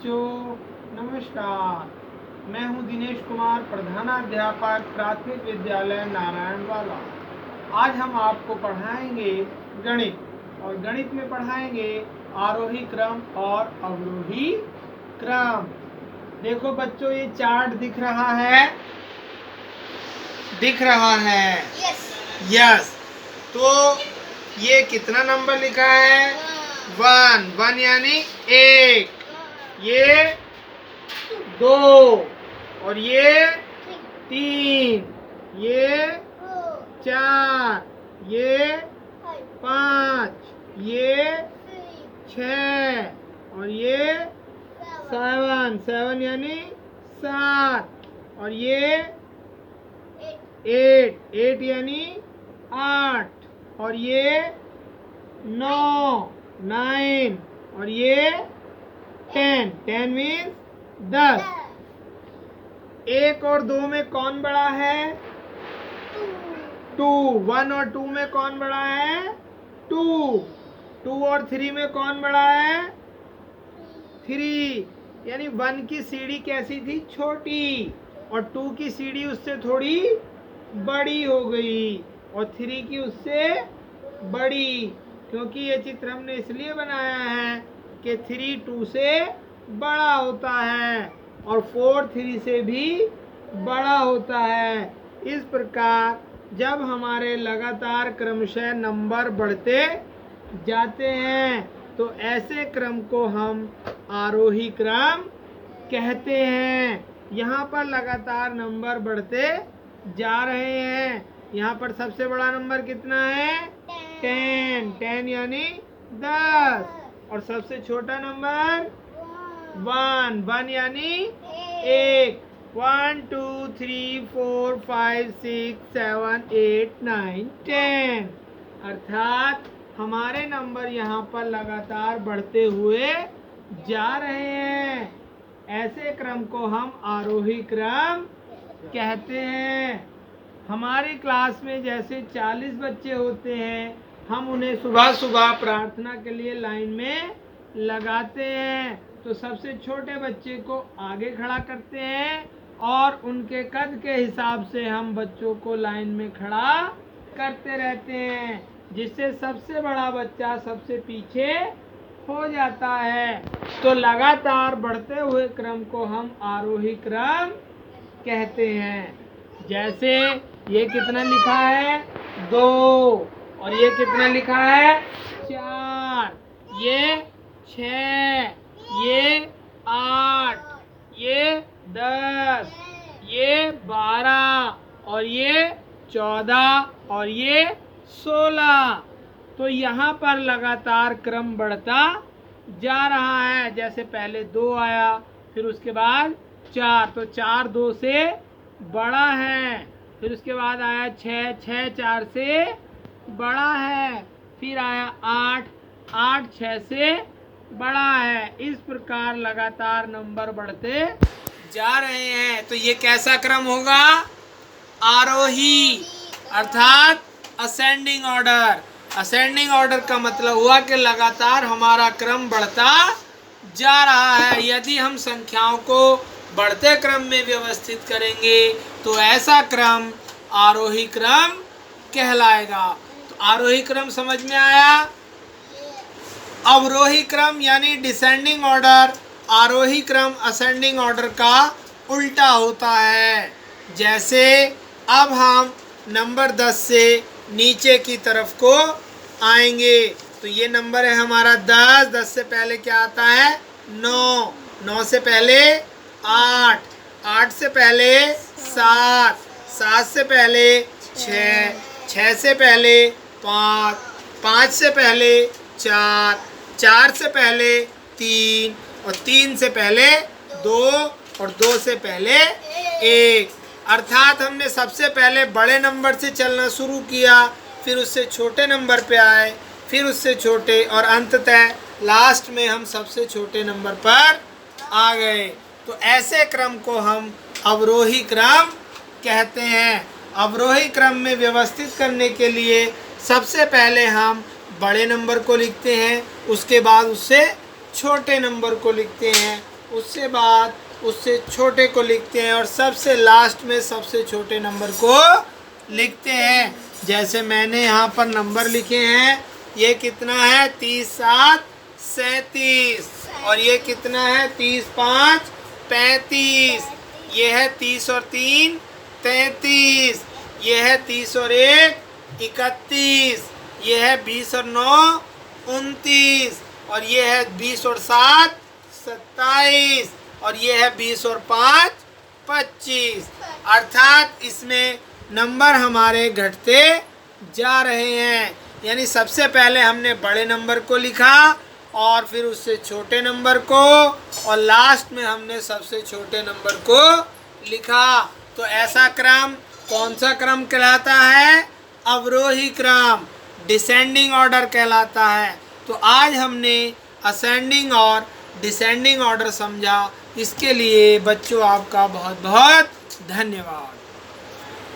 बच्चों नमस्कार। मैं हूं दिनेश कुमार, प्रधानाध्यापक प्राथमिक विद्यालय नारायणवाला। आज हम आपको पढ़ाएंगे गणित, और गणित में पढ़ाएंगे आरोही क्रम और अवरोही क्रम। देखो बच्चों, ये चार्ट दिख रहा है? यस। तो ये कितना नंबर लिखा है? 1 यानी 1, ये 2 और ये 3, ये 4, ये 5, ये 6 और ये 7 यानी 7 और ये 8 यानी 8 और ये 9 और ये 10 मीन्स 10। 1 और 2 में कौन बड़ा है? 2। 1 और 2 में कौन बड़ा है? 2 और 3 में कौन बड़ा है? 3। यानी 1 की सीढ़ी कैसी थी? छोटी, और 2 की सीढ़ी उससे थोड़ी बड़ी हो गई, और 3 की उससे बड़ी। क्योंकि ये चित्र हमने इसलिए बनाया है कि 3 2 से बड़ा होता है और 4 3 से भी बड़ा होता है। इस प्रकार जब हमारे लगातार क्रमशः नंबर बढ़ते जाते हैं तो ऐसे क्रम को हम आरोही क्रम कहते हैं। यहाँ पर लगातार नंबर बढ़ते जा रहे हैं। यहाँ पर सबसे बड़ा नंबर कितना है? 10 यानी 10, और सबसे छोटा नंबर 1 यानी 1। 1 2 3 4 5 6 7 8 9 10। अर्थात हमारे नंबर यहाँ पर लगातार बढ़ते हुए जा रहे हैं। ऐसे क्रम को हम आरोही क्रम कहते हैं। हमारी क्लास में जैसे 40 बच्चे होते हैं, हम उन्हें सुबह सुबह प्रार्थना के लिए लाइन में लगाते हैं। तो सबसे छोटे बच्चे को आगे खड़ा करते हैं और उनके कद के हिसाब से हम बच्चों को लाइन में खड़ा करते रहते हैं, जिससे सबसे बड़ा बच्चा सबसे पीछे हो जाता है। तो लगातार बढ़ते हुए क्रम को हम आरोही क्रम कहते हैं। जैसे ये कितना लिखा है? 2, और ये कितना लिखा है? 4, ये 6, ये 8, ये 10, ये 12 और ये 14 और ये 16। तो यहाँ पर लगातार क्रम बढ़ता जा रहा है। जैसे पहले 2 आया, फिर उसके बाद 4, तो 4 2 से बड़ा है। फिर उसके बाद आया 6 4 से बड़ा है। फिर आया 8 6 से बड़ा है। इस प्रकार लगातार नंबर बढ़ते जा रहे हैं। तो ये कैसा क्रम होगा? आरोही, अर्थात असेंडिंग ऑर्डर। असेंडिंग ऑर्डर का मतलब हुआ कि लगातार हमारा क्रम बढ़ता जा रहा है। यदि हम संख्याओं को बढ़ते क्रम में व्यवस्थित करेंगे तो ऐसा क्रम आरोही क्रम कहलाएगा। तो आरोही क्रम समझ में आया? अवरोही क्रम यानी डिसेंडिंग ऑर्डर। आरोही क्रम असेंडिंग ऑर्डर का उल्टा होता है। जैसे अब हम नंबर 10 से नीचे की तरफ को आएंगे, तो ये नंबर है हमारा 10। 10 से पहले क्या आता है? 9। 9 से पहले 8। 8 से पहले 7। 7 से पहले 6। 6 से पहले 5। 5 से पहले 4। 4 से पहले 3, और 3 से पहले 2, और 2 से पहले 1। अर्थात हमने सबसे पहले बड़े नंबर से चलना शुरू किया, फिर उससे छोटे नंबर पे आए, फिर उससे छोटे, और अंततः लास्ट में हम सबसे छोटे नंबर पर आ गए। तो ऐसे क्रम को हम अवरोही क्रम कहते हैं। अवरोही क्रम में व्यवस्थित करने के लिए सबसे पहले हम बड़े नंबर को लिखते हैं, उसके बाद उससे छोटे नंबर को लिखते हैं, उससे बाद उससे छोटे को लिखते हैं और सबसे लास्ट में सबसे छोटे नंबर को लिखते हैं। जैसे मैंने यहाँ पर नंबर लिखे हैं, ये कितना है 30 7 37 और ये कितना है 30 5 35, ये है 30 और 3 33, ये है 30 और 1 31, ये है 20 और 9 29 और ये है 20 और 7 27 और ये है 20 और 5 25। अर्थात इसमें नंबर हमारे घटते जा रहे हैं। यानी सबसे पहले हमने बड़े नंबर को लिखा और फिर उससे छोटे नंबर को और लास्ट में हमने सबसे छोटे नंबर को लिखा। तो ऐसा क्रम कौन सा क्रम कहलाता है? अवरोही क्रम, डिसेंडिंग ऑर्डर कहलाता है। तो आज हमने असेंडिंग और डिसेंडिंग ऑर्डर समझा। इसके लिए बच्चों आपका बहुत बहुत धन्यवाद।